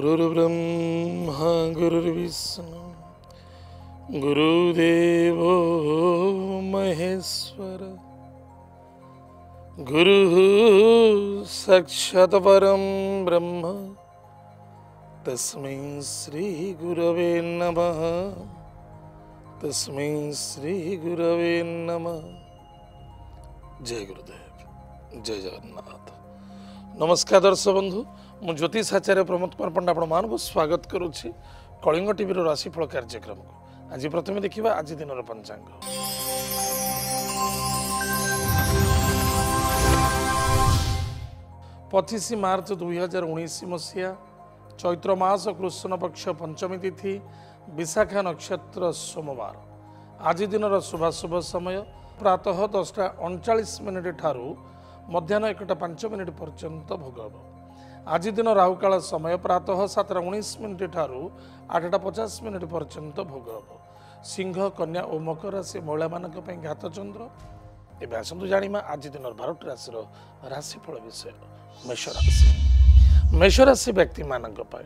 गुरुर्ब्रह्मा गुरुर्विष्णु गुरुदेवो महेश्वर गुरुः साक्षात् परं ब्रह्म तस्मै श्री गुरवे नमः। तस्मै श्री गुरवे नमः। जय गुरुदेव, जय जगन्नाथ। नमस्कार दर्शक बंधु, मु ज्योतिष आचार्य प्रमोद कुमार पंडा आपण मानक स्वागत करुछि कलिंग टीवी राशिफल कार्यक्रम को। आज प्रथम देखिबा आज दिन पंचांग। 25 मार्च 2019 मसीहा चैत्र मास कृष्ण पक्ष पंचमी तिथि विशाखा नक्षत्र सोमवार। आज दिन शुभाशुभ समय प्रातः 10:39 ठारू मध्याह्न 1:05 पर्यंत भोग ହେବ। आज दिन राहुकाल समय प्रातः 7:19 ठारू 8:50 पर्यंत भोग ହେବ। सिंह कन्या और मकर राशि महिला मानक पई घात चंद्र। एबे आसंतु जानिमा आज दिन 12 राशि राशिफल विषय। मेष राशि। मेष राशि व्यक्ति मानक पई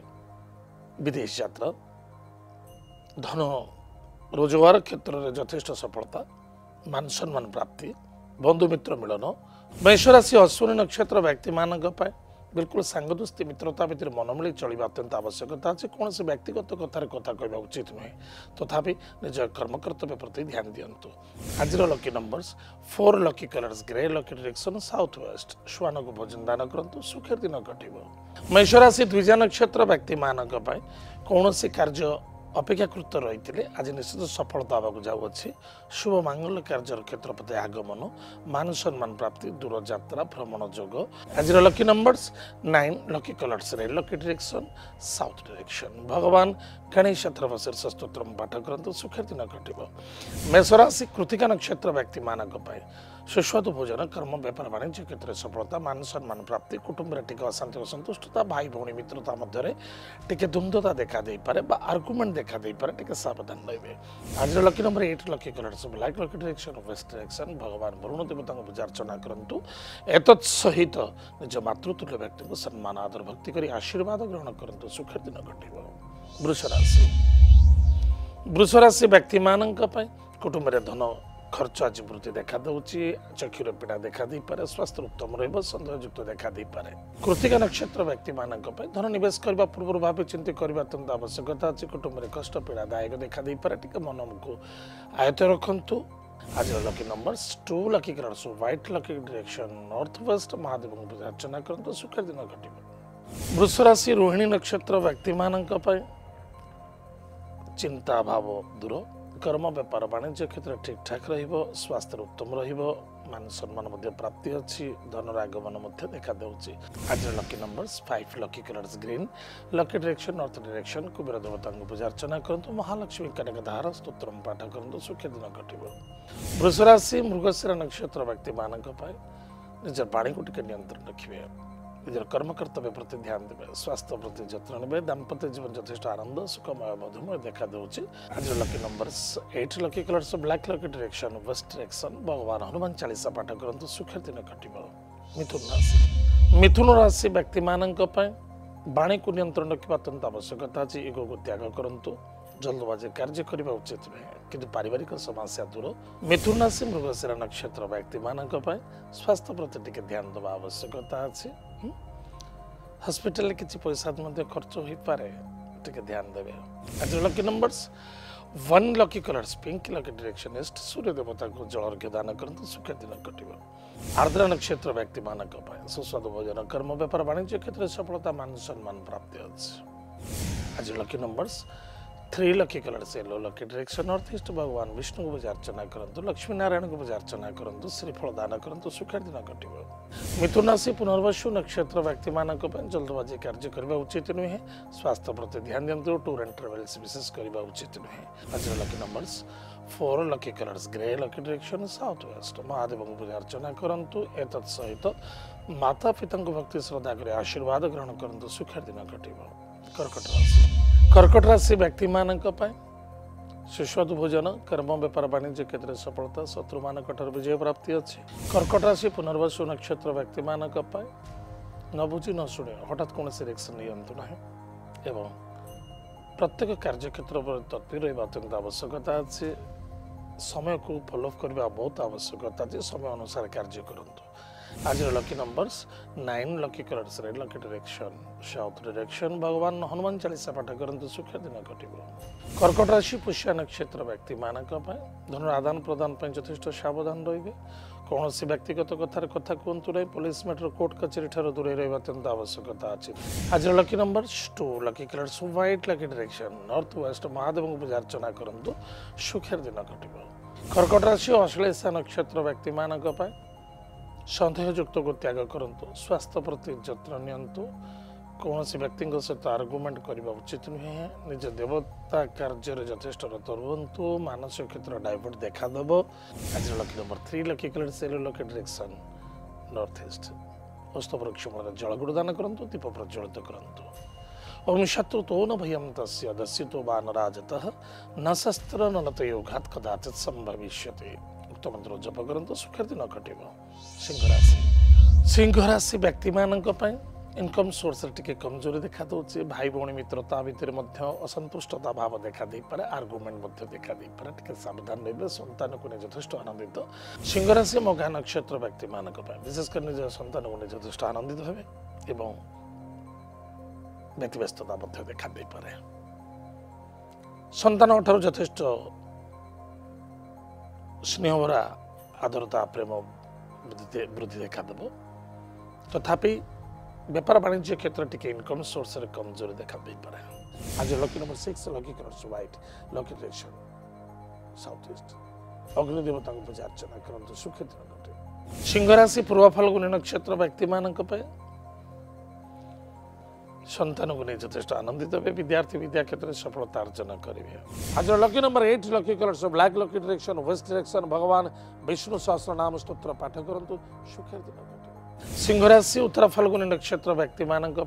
विदेश यात्रा, धन रोजगार क्षेत्र में यथेष्ट सफलता, मान सम्मान प्राप्ति, बंधु मित्र मिलन। मेष राशि अश्विनी नक्षत्र व्यक्ति मानक पाए बिल्कुल सांग दोस्ती मित्रता भितर मन मिली चलवा अत्यंत आवश्यकता अच्छे। कौन से व्यक्तिगत कथार कथा कहवा उचित नुहे, तथापि निज कर्मकर्तव्य प्रति ध्यान दिंतु। आज lucky numbers 4, lucky colours grey, lucky direction south west. श्वान को भोजन दान करंतु, सुखर दिन कटिब। मेष राशि द्विजा नक्षत्र व्यक्ति मानक पाए कौन से कार्य अपेक्षाकृत रही आज निश्चित सफलता आवाक जाऊँगी। शुभ मांगल्य कार्य क्षेत्र प्रति आगमन, मान सम्मान प्राप्ति, दूर यात्रा भ्रमण जोग। आज lucky numbers 9, lucky colours red, lucky direction south direction. भगवान गणेश शीर्ष स्तोत्र पाठ करंतु, सुखर दिन कटिब। मेष राशि कृतिका नक्षत्र व्यक्ति मानक पाए सुस्वादु भोजन, कर्म व्यापार वाणिज्य क्षेत्र में सफलता, मान सम्मान प्राप्ति, कुटुंब में टिके अशांति असंतुष्टता, भाई भौणी मित्रता मध्य टिके द्वंद्वता देखा दे पारे बा आर्गुमेंट देखा दे पारे, टिके सावधान रहिबे। आज lucky number 8, lucky colours black, lucky direction west direction. भगवान वरुण देवता को पूजा अर्चना करंतु। एतत् सहित निज मातृतुल्य व्यक्ति को सम्मान आदर भक्ति करी आशीर्वाद ग्रहण करंतु, सुखर दिन कटिब। वृष राशि। वृष राशि व्यक्ति मानक पई कुटुंब में धन खर्च आज वृद्धि देखा दूची, चक्षुर पीड़ा देखा दी पारे, स्वास्थ्य उत्तम रहिबो, संदेहयुक्त देखा दी पारे। कृतिका नक्षत्र व्यक्ति मानक पई धन निवेश करबा पूर्व भावे चिंता करबा अत्यंत आवश्यकता अछि। कुटुंब में कष्ट पीड़ा दायक देखा दी पारे, टिके मन को आयत रखंतु। आज lucky numbers 2, lucky colours white, lucky direction north west. Mahadev को पूजा अर्चना करंतु, सुखर दिन कटिब। वृष राशि रोहिणी नक्षत्र व्यक्ति मानक पई चिंता भाव दूर, कर्म व्यापार वाणिज्य क्षेत्र ठीक ठाक रहिबो, स्वास्थ्य उत्तम रहिबो, मान सम्मान मध्य प्राप्ति अच्छी, धनर आगमन मध्य देखा देउची। आज lucky numbers 5, lucky colours green, lucky direction north direction. Kuber देवता को पूजा अर्चना करंतु, महालक्ष्मी कनकधारा स्तोत्र पाठ करंतु, सुखी दिन कटिब। वृष राशि मृगशिरा नक्षत्र व्यक्ति मानक पाए निज वाणी को टिके नियंत्रण रखिबे, निजर कर्म कर्तव्य प्रति ध्यान देवे, स्वास्थ्य प्रति जत्न नेबे, दाम्पत्य जीवन यथेष्ट आनंद सुखमय मधुमय देखा दूची। आज lucky numbers 8, lucky colours black, lucky direction west direction. भगवान हनुमान चालीसा पाठ करंतु, सुखर दिन कटिब। मिथुन राशि। मिथुन राशि व्यक्ति मानक पई वाणी को नियंत्रण रखिबा अत्यंत आवश्यकता अछि। ईगो को त्याग करंतु, जल्दबाजी कार्य करबा उचित नुहे, किंतु पारिवारिक समस्या दूर। मिथुन राशि मृगशिरा नक्षत्र व्यक्ति मानक पई स्वास्थ्य प्रति टिके ध्यान देबा आवश्यकता अछि। हॉस्पिटल किसी पैसा खर्च हो पारे, टिके ध्यान देवे। आज lucky numbers 1, lucky colours pink, lucky direction east. सूर्य देवता को जल अर्घ्य दान करंतु, सुखर दिन कटिब। आर्द्र नक्षत्र व्यक्ति मानक पाए सुस्वादु भोजन, कर्म व्यापार वाणिज्य क्षेत्र में सफलता, मान सम्मान प्राप्ति अच्छी। आज lucky numbers 3, lucky colours yellow, lucky direction north east. भगवान विष्णु को पूजा अर्चना करंतु, लक्ष्मी नारायण को पूजा अर्चना करंतु, श्रीफल दान करंतु, सुखर दिन कटिब। मिथुन राशि पुनर्वसु नक्षत्र व्यक्ति मानक जल्दबाजी कार्य करबा उचित नुहे, स्वास्थ्य प्रति ध्यान दिंतु, टूर एंड ट्रेवल्स विशेष करबा उचित नुहे। आज lucky numbers 4, lucky colours grey, lucky direction south west. Mahadev को पूजा अर्चना करंतु। एतत् सहित माता पिता को भक्ति श्रद्धा कर आशीर्वाद ग्रहण करंतु, सुखर दिन कटिब। कर्कट राशि। कर्कट राशि व्यक्ति मानक पाए सुस्वादु भोजन, कर्म व्यापार वाणिज्य क्षेत्र में सफलता, शत्रु मान विजय प्राप्ति अच्छी। कर्कट राशि पुनर्वसु नक्षत्र व्यक्ति मानक पाए न बुझी न शुणे हठात कौन रिएक्शन नहीं ना, एवं प्रत्येक कार्यक्षेत्र पर तत्पर रहा अत्यंत आवश्यकता अच्छे समय को फॉलोअप करने बहुत आवश्यकता है समय अनुसार कार्य करंतु आज lucky numbers 9 lucky colours red lucky direction south direction भगवान हनुमान चालीसा पाठ करंतु सुख दिन कटिब कर्कट राशि पुष्य नक्षत्र व्यक्ति मानक धन आदान प्रदान यथेष सावधान रहिबे कौन व्यक्तिगत कथार कथा कहतु ना पुलिस मैटर कोर्ट कचेरी ठार दूर रहा अत्यंत आवश्यकता अच्छी आज lucky numbers 2 lucky colours white lucky direction north west Mahadev को पूजा अर्चना करंतु सुखर दिन कटिब कर्कट राशि अश्लेषा नक्षत्र व्यक्ति मानक सन्देहयुक्त को त्याग करंतु स्वास्थ्य प्रति जत्न नियंतु कौन व्यक्ति सहित आर्गुमेंट करने उचित नुहे निज देवता कार्य यथेष रत रुहतु मानसिक क्षेत्र डाइवर्ट देखादेव आज lucky number 3 lucky colour cell lucky direction north east औस्त वृक्ष मूल जलगुड़ दान करंतु दीप प्रज्वलित करंतु ओम शत्रुतो न भयं तस्य दस्युतो वा नराजतः न शस्त्र न लतयोघात् कदाचित् संभविष्यति उक्त मंत्र जप करंतु सुखर दिन कटिब सिंह राशि व्यक्ति मानक इनकम सोर्स टिके कमजोरी देखा दूसरी भाई भौणी मित्रता भितर असंतुष्टता भाव देखा दे पारे आर्गुमेंट देखा दे पारे टिके सावधान रहिबे संतान को यथेष्ट आनंदित सिंह राशि मघा नक्षत्र व्यक्ति मानक विशेषकर निज संतान को यथेष्ट आनंदित हेबे एवं व्यतिव्यस्तता देखा दे पारे संतान ठार यथेष्ट स्नेहभरा आदरता प्रेम वृद्धि देखादेव तथापि व्यापार वाणिज्य क्षेत्र टिके इनकम सोर्स रे कमजोरी देखा दे पारे आज lucky number 6 lucky colours white lucky direction south east अग्नि देवता को पूजा अर्चना करंतु सुख दिन कटे सिंह राशि पूर्व फाल्गुनी नक्षत्र व्यक्ति मानक संतान को नहीं यथेष आनंदित हे विद्यार्थी विद्या क्षेत्र में सफलता अर्जन करेंगे आज lucky number 8 lucky colours black lucky direction west direction भगवान विष्णु सहस्र नाम स्तोत्र पाठ करंतु सुखर दिन कटे सिंह राशि उत्तर फाल्गुनी नक्षत्र व्यक्ति मानक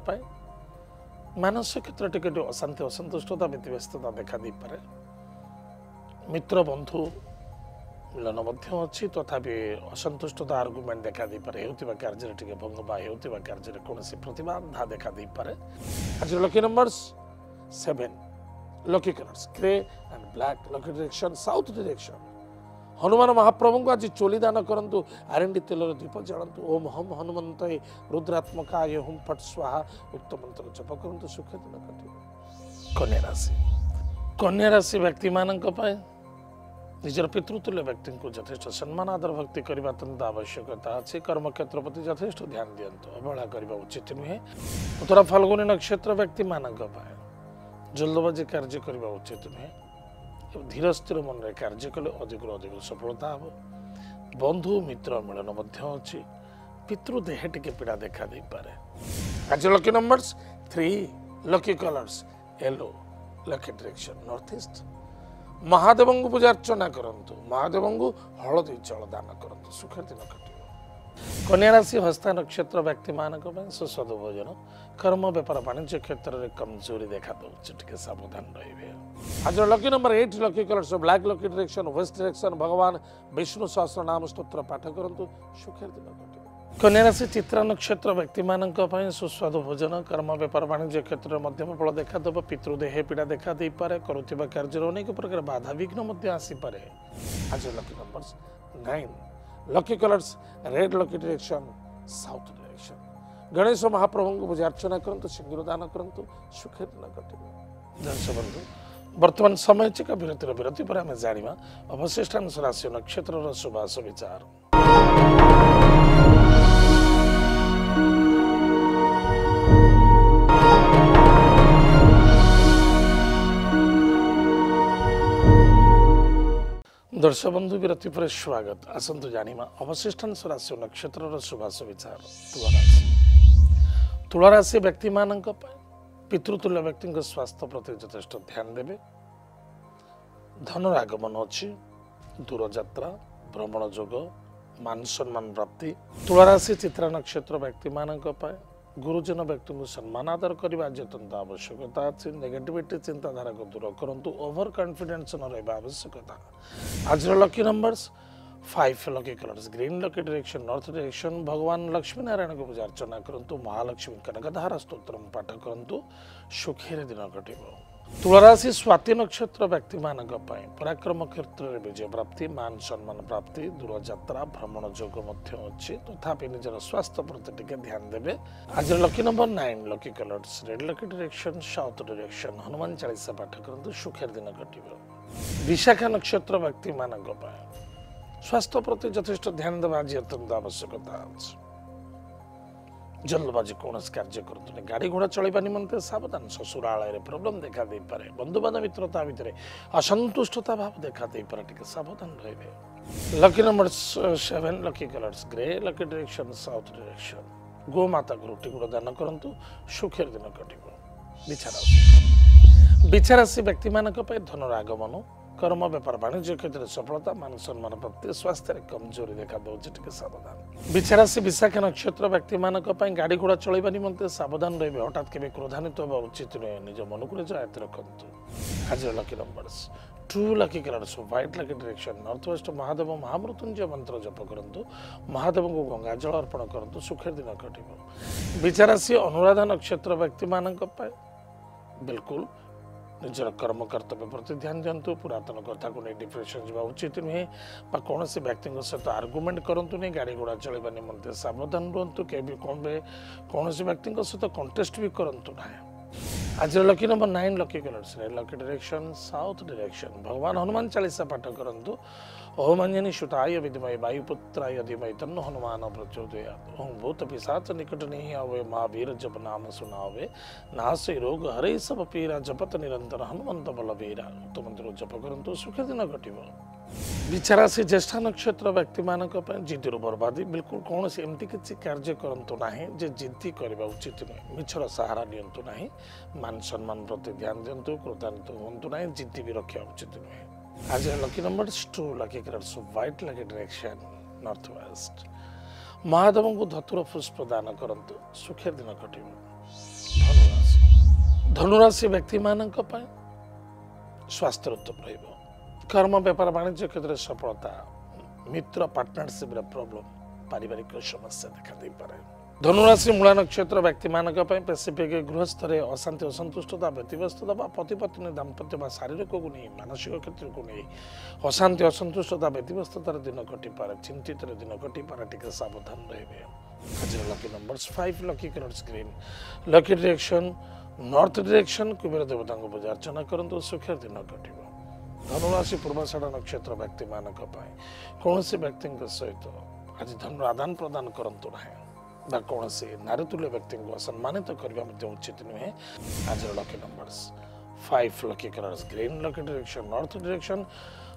मानसिक क्षेत्र टिके अशांति असंतुष्टता व्यतिव्यस्तता देखा दे पारे मित्र बंधु मिलन अच्छी तथापि असंतुष्टता आर्गुमेंट देखा दे पारे हेउतिबा कार्य टिके भंग बा हेउतिबा कार्य कोनोसी प्रतिबाधा देखा दे पारे आज lucky numbers 7 lucky colours grey and black lucky direction south direction Hanuman महाप्रभु को आज चोली दान करंतु आरंडी तेल दीप जलंतु ओम हम हनुमंतये रुद्रात्मकाय हुम फट स्वाहा उक्त मंत्र जप करंतु सुख दिन कटे कन्या राशि व्यक्ति मानक निजर पितृतुल्य व्यक्ति को यथेष सम्मान आदर भक्ति करने अत्यंत आवश्यकता अच्छी कर्म क्षेत्र प्रति यथेष ध्यान दिंतु अवहेला करने उचित नुहे उत्तर फाल्गुनी नक्षत्र व्यक्ति मानक जल्दबाजी कार्य करने उचित नुहे धीर स्थिर मन में कार्य कले अधिक अधिक सफलता हम बंधु मित्र मिलन अच्छी पितृदेह टिके पीड़ा देखा दे पारे आज lucky numbers 3 lucky colours yellow lucky direction north east Mahadev को पूजा अर्चना करंतु महादेव को हलदी जल दान करंतु सुख दिन कटे कन्या राशि हस्ता नक्षत्र व्यक्ति मानक सुस्वादु भोजन कर्म व्यापार वाणिज्य क्षेत्र में कमजोरी देखा दूसरे सावधान रहिबे आज lucky number 8 lucky colours black lucky direction west direction भगवान विष्णु सहस्र नाम स्तोत्र पाठ करंतु सुखर दिन कटे कन्या राशि चित्रा नक्षत्र व्यक्ति मानक सुस्वादु भोजन कर्म व्यापार वाणिज्य क्षेत्र में मध्यम फल देखा देव पितृदेह पीड़ा देखा दे पारे करुवा कार्य अनेक प्रकार बाधा विघ्न आसीपे आज lucky numbers 9 lucky colours red lucky direction south direction Ganesh महाप्रभु को पूजा अर्चना करंतु सिंदूर दान करंतु सुख दिन कटे दर्शक बंधु वर्तमान समय चिका विरति पर आम जाना अवशिष्टांश राशि नक्षत्र शुभाश विचार दर्शक बंधु विरति पर स्वागत आसतु जाना अवशिष्टांश राशि नक्षत्र शुभाश विचार तुला राशि व्यक्ति मानक पितृतुल्य व्यक्ति स्वास्थ्य प्रति यथेष ध्यान देवे धनर आगमन अच्छी दूर यात्रा भ्रमण जोग मान सम्मान प्राप्ति तुला राशि चित्रा नक्षत्र व्यक्ति मानक गुरुजन व्यक्ति को सम्मान आदर करने आज अत्यंत आवश्यकता अच्छी नेगेटिविटी चिंताधारा को दूर करंतु ओवर कॉन्फिडेंस न रहा आवश्यकता आज lucky numbers 5 lucky colours green lucky direction north direction भगवान लक्ष्मी नारायण को पूजा अर्चना करंतु महालक्ष्मी कनकधारा स्तोत्र पाठ करंतु सुखी दिन कटिब तुलाराशि स्वाति नक्षत्र व्यक्ति मानक पराक्रम क्षेत्र में विजय प्राप्ति मान सम्मान प्राप्ति दूर यात्रा भ्रमण योग अच्छी तथापि निजर स्वास्थ्य प्रति टिके ध्यान देवे आज lucky number 9 lucky colours red lucky direction south direction Hanuman Chalisa पाठ करंतु सुखी दिन कटिब विशाखा नक्षत्र व्यक्ति मानक स्वास्थ्य प्रति यथेष्ट ध्यान देवा आज अत्यंत आवश्यकता अछि जल्दबाजी कौन कार्य करूँ गाड़ी घोड़ा चलवा निमंते सावधान ससुरालय प्रोब्लेम देखा दे पारे बंधुबांधव मित्रता भितर असंतुष्टता भाव देखा दे पारे टिके सावधान रहिबे lucky number 7 lucky colours grey lucky direction south direction गो माता को रोटी गुड़ दान करंतु सुखी दिन कटिब विचारासी व्यक्ति मानक धनर आगमन कर्म व्यापार वाणिज्य क्षेत्र में सफलता मान सम्मान प्राप्ति स्वास्थ्य कमजोरी देखा दूसरी टिके सावधान विचारासी विशाखा नक्षत्र व्यक्ति मानक गाड़ी घोड़ा चलवा निमंते सावधान रहिबे हठात केबे क्रोधान्वित होगा उचित नुहे निज मन को निज आयत्त रखंतु आज lucky numbers 2 lucky colours white lucky direction north west Mahadev महामृत्युंजय मंत्र जप करंतु महादेव को गंगा जल अर्पण करंतु सुखी दिन कटिब विचारासी अनुराधा नक्षत्र व्यक्ति मानक बिल्कुल निजर कर्म कर्तव्य प्रति ध्यान दिंतु पुरातन कथा को नहीं डिप्रेशन जावा उचित नुहे कौन से व्यक्ति सहित आर्गुमेंट करंतु नहीं गाड़ी घोड़ा चलवा निमंते सावधान रुहतु कौन से व्यक्ति सहित कंटेस्ट भी करंतु ना आज lucky number 9 lucky colours lucky direction south direction भगवान हनुमान चालीसा पाठ करंतु ओम अंजनी सुताय विद्महे वायुपुत्राय धीमहि तन्नो हनुमान प्रचोदयात् ओम भूत पिशाच निकट नहीं आवे महावीर जप नाम सुनावे नासे रोग हरे सब पीरा जपत निरंतर हनुमंत बलबीरा उक्त मंत्र जप करंतु सुखी दिन कटिब विचारासी ज्येष्ठ नक्षत्र व्यक्ति मानक जिद्दीर बर्बादी बिल्कुल कौन से एमती किसी कार्य करंतु नाही जे जिद्दी करबा उचित नुहे मिछर सहारा नियंतु नाही मान सम्मान प्रति ध्यान दिंतु क्रोधान्वित हुंतु नाही जिद्दी भी रखा उचित नुहे आज lucky number 2 lucky colours white lucky direction north west Mahadev को धतुर पुष्प दान करंतु सुखी दिन कटिब धनुराशि व्यक्ति मानक स्वास्थ्य उत्तम रहिब कर्म व्यापार वाणिज्य क्षेत्र में सफलता मित्र पार्टनरशिप प्रॉब्लम पारिवारिक समस्या देखा दे पारे धनुराशि मूला नक्षत्र व्यक्ति मानक पेसिफिक गृहस्थ अशांति असंतुष्टता व्यतिव्यस्तता पति पत्नी दाम्पत्य शारीरिक को नहीं मानसिक क्षेत्र को नहीं अशांति असंतुष्टता व्यतिव्यस्ततार दिन कटिपारे चिंतित दिन कटिपारे टिके सावधान रहिबे आज lucky numbers 5 lucky colours green lucky direction north direction Kuber देवता को पूजा अर्चना करंतु सुखी दिन कटिब धनुराशि पूर्वाषाढ़ नक्षत्र व्यक्ति मानक कौन से व्यक्ति सहित आज धन आदान प्रदान करंतु ना कौन से नारीतुल्य व्यक्ति को सम्मानित करने उचित नुहे आज lucky numbers 5 lucky colours green lucky direction north direction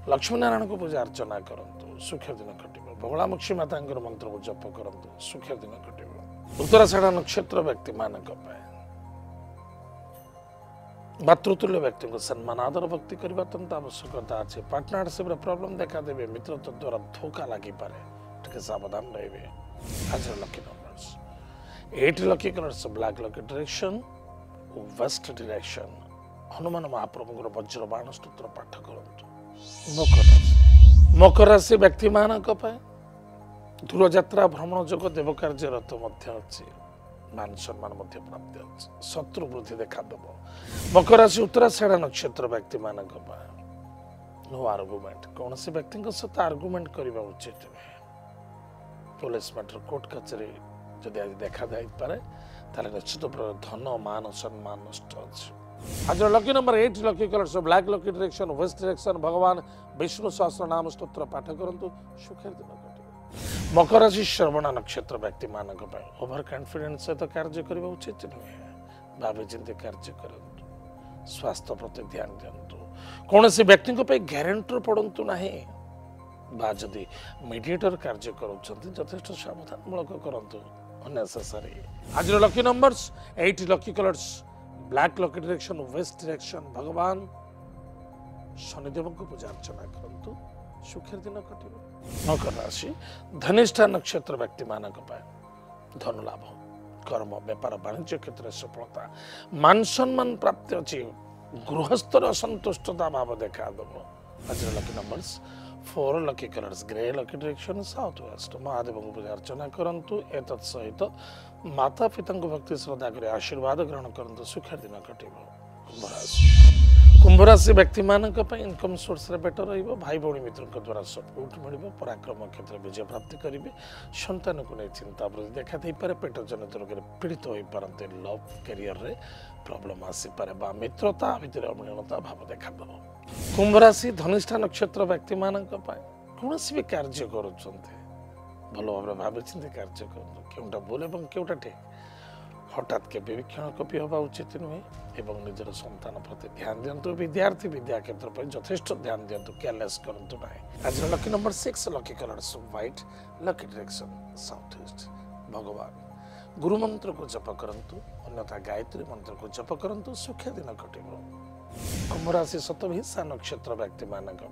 Lakshmi Narayan को पूजा अर्चना करंतु सुखी दिन कटिब बगलामुखी माता मंत्र को जप करंतु सुखी दिन कटिब उत्तराषाढ़ नक्षत्र व्यक्ति मानक मातृतुल्य व्यक्ति को सम्मान आदर भक्ति करने अत्यंत आवश्यकता अच्छे पार्टनरशिप प्रॉब्लम देखा देवे मित्रत्व द्वारा धोखा लगी पारे टिके सावधान रहिबे आज lucky numbers 8 lucky colours black lucky direction west direction Hanuman महाप्रभु वज्र बाण स्तोत्र पाठ करंतु मकर राशि व्यक्ति मानक दूर यात्रा भ्रमण योग देव कार्यरत अच्छी मान सम्मान प्राप्ति अच्छे शत्रु वृद्धि देखा देव मकर राशि उत्तराषाढ़ नक्षत्र व्यक्ति मानक नो आर्गुमेंट कौन से व्यक्ति सहित आर्गुमेंट करने उचित नुहे पुलिस मैटर कोर्ट कचेरी जदि आज देखा जापे ताले निश्चित धन मान सम्मान नष्ट अच्छे आज lucky number 8 lucky colours black lucky direction west direction भगवान विष्णु सहस्र नाम स्तोत्र पाठ करंतु सुखी दिन कटिब मकर राशि श्रवण नक्षत्र व्यक्ति मानक ओवर कॉन्फिडेंस सहित कार्य करने उचित नुहे भावी चिंती कार्य करंतु स्वास्थ्य प्रति ध्यान दिंतु कौन से व्यक्ति ग्यारंटर पड़तु ना जदि मीडिएटर कार्य करेष्ट सावधानमूलक करंतु अनेसेसरी आज lucky numbers 8 lucky colours black lucky direction west direction भगवान शनिदेव को पूजा अर्चना करंतु सुखी दिन कटिब मकर राशि धनिष्ठा नक्षत्र व्यक्ति मानक धन लाभ कर्म व्यापार वाणिज्य क्षेत्र में सफलता मान सम्मान प्राप्ति अच्छी गृहस्तर असंतुष्टता भाव देखा दब आज lucky numbers 4 lucky colours grey lucky direction south west Mahadev को पूजा अर्चना करंतु एतत् सहित माता पिता भक्ति श्रद्धा कर आशीर्वाद ग्रहण करंतु सुखर दिन कटिबो। कुंभ राशि व्यक्ति मानक इनकम सोर्स रे बेटर रहिबो भाई भौणी मित्रक द्वारा सपोर्ट मिलिबो पराक्रम क्षेत्र विजय प्राप्ति करिवे संतान को नै चिंता वृद्धि देखा दे पारे पेट जनित रोग रे पीड़ित होई पारंते लव करियर रे प्रॉब्लम आसी पारे बा मित्रता भितर अमलिनता भाव देखा दबो। कुंभ राशि धनिष्ठा नक्षत्र व्यक्ति मानक कौन भी कार्य करुँचे भल भाव भाव चिंती कार्य कर केउटा भूल एवं केउटा ठीक हठात के क्षण कपि हवा उचित नुहे एवं निजर संतान प्रति ध्यान दिंतु विद्यार्थी विद्या क्षेत्र पर यथेष्ट ध्यान दिंतु केयरलेस करंतु नाही। आज lucky number 6 lucky colours white lucky direction south east भगवान गुरु मंत्र को जप करंतु अन्यथा गायत्री मंत्र को जप करंतु सुख दिन कटिबो। कुंभ राशि शतभिषा नक्षत्र व्यक्ति मानक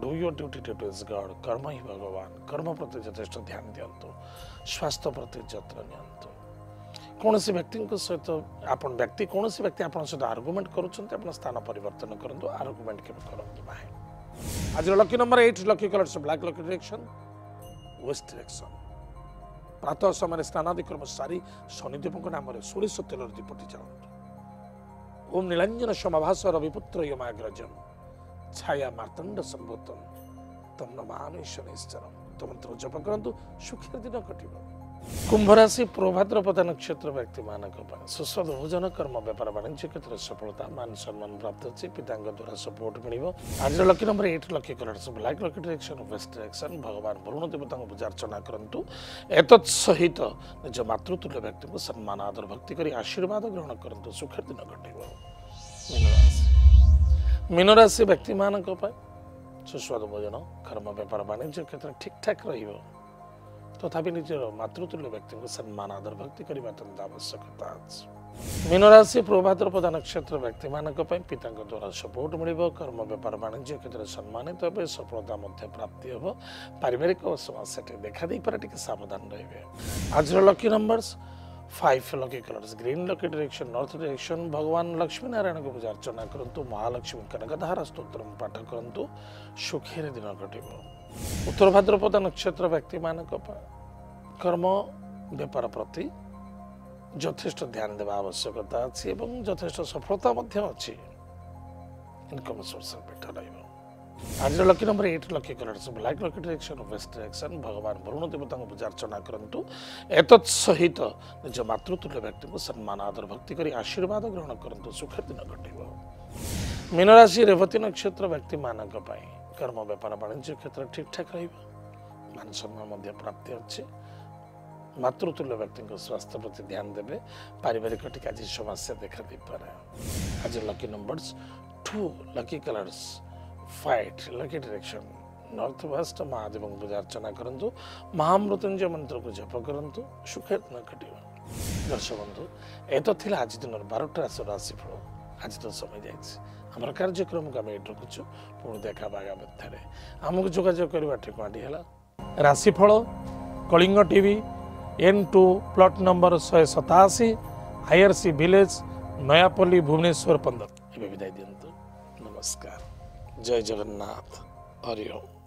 do your duty two is God कर्म ही भगवान कर्म प्रति यथेष्ट ध्यान दिंतु स्वास्थ्य प्रति जत्न नियंतु कौन व्यक्ति सहित आपण व्यक्ति कौन व्यक्ति आप सहित आर्गुमेंट करुँच स्थान परिवर्तन करूँ आर्गुमेंट के करूँ ना। आज lucky number 8 lucky colours black lucky direction west direction प्रातः समय स्नानादिक्रम सारी शनिदेव नाम सोरिष तेल दीपटी चलतु। ओम नीलांजन समाभास रविपुत्र यमाग्रजम छाया मार्तंड संभूतम तम नमामि शनिश्चरम तो मंत्र जप करंतु सुखी दिन कटिबो। कुंभ राशि प्रभाद्रपद नक्षत्र व्यक्ति मानक सुस्वाद भोजन कर्म व्यापार वाणिज्य क्षेत्र सफलता मान सम्मान प्राप्त अच्छे पिता द्वारा सपोर्ट मिल। आज lucky number 8 lucky colours black lucky direction west direction भगवान वरुण देवता पूजा अर्चना करंतु एतत् सहित निज मातृतुल्य व्यक्ति को सम्मान आदर भक्ति कर आशीर्वाद ग्रहण करंतु सुखर दिन कटिबो। मीन राशि व्यक्ति मानक सुस्वाद भोजन कर्म व्यापार वाणिज्य क्षेत्र ठीक ठाक रहिबो तथापि निजर मातृतुल्य व्यक्ति को सम्मान आदर भक्ति करने अत्यंत आवश्यकता। मीन राशि प्रभाद्रपद नक्षत्र व्यक्ति मानक पिता द्वारा सपोर्ट मिल कर्म व्यापार वाणिज्य क्षेत्र सम्मानित हे सफलता प्राप्ति हम पारिवारिक समस्या देखा दे पारे सावधान रहिबे। आज lucky numbers 5 lucky colours green lucky direction north direction भगवान लक्ष्मी नारायण को पूजा अर्चना करंतु महालक्ष्मी कनकधारा स्तोत्र पाठ करंतु सुखी दिन कटिबो। उत्तर भाद्रपद नक्षत्र व्यक्ति मानक कर्म व्यापार प्रति यथेष्ट ध्यान देवा आवश्यकता अच्छी एवं यथेष्ट सफलता अच्छी इनकम सोर्स बेटर रहिबो। आज lucky number 8 lucky colours black lucky direction west direction भगवान वरुण देवता पूजा अर्चना करंतु एतत् सहित निज मातृतुल्य व्यक्ति को सम्मान आदर भक्ति कर आशीर्वाद ग्रहण करंतु सुखर दिन कटिबो। मीन राशि रेवती नक्षत्र व्यक्ति मानक कर्म व्यापार वाणिज्य क्षेत्र ठीक ठाक रहिबो मान सम्मान प्राप्ति अच्छे मातृतुल्य व्यक्ति स्वास्थ्य प्रति ध्यान देवे पारिवारिक टिका समस्या देखा दे पारे। आज lucky numbers 2 lucky colours white lucky direction north west Mahadev पूजा अर्चना करंतु महामृत्युंजय मंत्र को जप करंतु सुख दिन कटिबो। दर्शक बंधु एत थिला आज दिन 12टा राशिफल आज तो समय जाइए आम कार्यक्रम को आम ये रखुचु पुणी देखा आगामी आमको जोगाजोग करवा ठिकाना है राशिफल Kalinga TV N2 plot number 187 IRC village Nayapalli Bhubaneswar 15 विदाय दिंतु। नमस्कार जय जगन्नाथ हरि ओम।